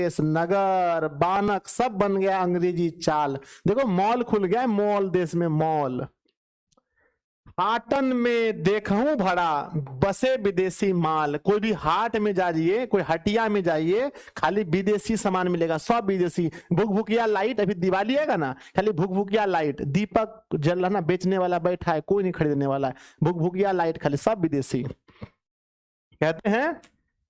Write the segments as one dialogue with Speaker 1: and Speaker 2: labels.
Speaker 1: देश, नगर, बानक सब बन गया अंग्रेजी चाल। देखो मॉल खुल गया है, मॉल देश में मॉल। हाटन में देखूं भरा बसे विदेशी माल। कोई भी हाट में जाइए, कोई हटिया में जाइए, खाली विदेशी सामान मिलेगा, सब विदेशी। भुकभुकिया लाइट, अभी दिवाली आएगा ना, खाली भुकभुकिया लाइट, दीपक जल रहा ना, बेचने वाला बैठा है, कोई नहीं खरीदने वाला है, भुकभुकिया लाइट खाली, सब विदेशी। कहते हैं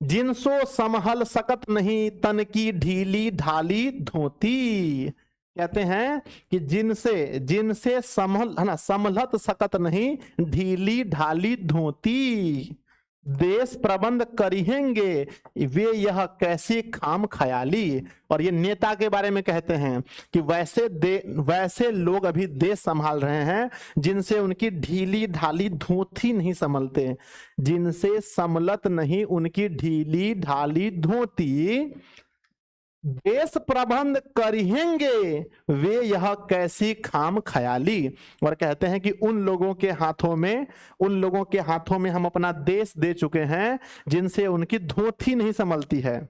Speaker 1: जिनसो समहल सकत नहीं, तन की ढीली ढाली धोती। कहते हैं कि जिनसे जिनसे समहल है ना, समलत सकत नहीं, ढीली ढाली धोती। देश प्रबंध करेंगे वे यह कैसी खाम ख्याली। और ये नेता के बारे में कहते हैं कि वैसे लोग अभी देश संभाल रहे हैं जिनसे उनकी ढीली ढाली धोती नहीं संभलते, जिनसे समलत नहीं उनकी ढीली ढाली धोती। देश प्रबंध करेंगे वे यह कैसी खाम ख्याली। और कहते हैं कि उन लोगों के हाथों में हम अपना देश दे चुके हैं जिनसे उनकी धोती नहीं संभलती है,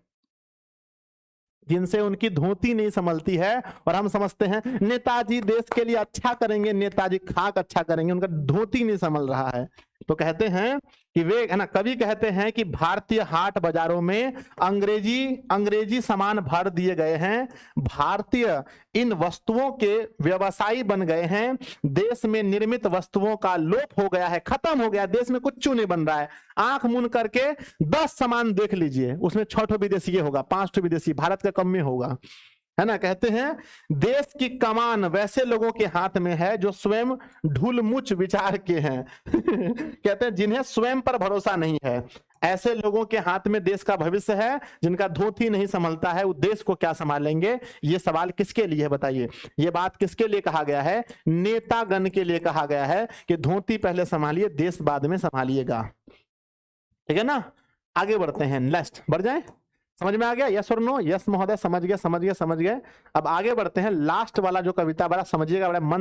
Speaker 1: जिनसे उनकी धोती नहीं संभलती है। और हम समझते हैं नेताजी देश के लिए अच्छा करेंगे, नेताजी खाक अच्छा करेंगे, उनका धोती नहीं संभल रहा है। तो कहते हैं कि वे है ना, कवि कहते हैं कि भारतीय हाट बाजारों में अंग्रेजी सामान भर दिए गए हैं, भारतीय इन वस्तुओं के व्यवसायी बन गए हैं, देश में निर्मित वस्तुओं का लोप हो गया है, खत्म हो गया, देश में कुछ नहीं बन रहा है। आंख मूंद करके 10 सामान देख लीजिए, उसमें 6 ठो विदेशी होगा, 5 ठो विदेशी, भारत का कम में होगा, है ना। कहते हैं देश की कमान वैसे लोगों के हाथ में है जो स्वयं ढुलमुच विचार के हैं कहते हैं जिन्हें स्वयं पर भरोसा नहीं है, ऐसे लोगों के हाथ में देश का भविष्य है, जिनका धोती नहीं संभलता है, वो देश को क्या संभालेंगे। ये सवाल किसके लिए है बताइए, ये बात किसके लिए कहा गया है, नेतागण के लिए कहा गया है कि धोती पहले संभालिए, देश बाद में संभालिएगा, ठीक है ना। आगे बढ़ते हैं, नेक्स्ट बढ़ जाए, समझ में आ गया, यस और नो। यस महोदय, समझ गए। अब आगे बढ़ते हैं, लास्ट वाला जो कविता बड़ा समझिएगा, बड़ा मन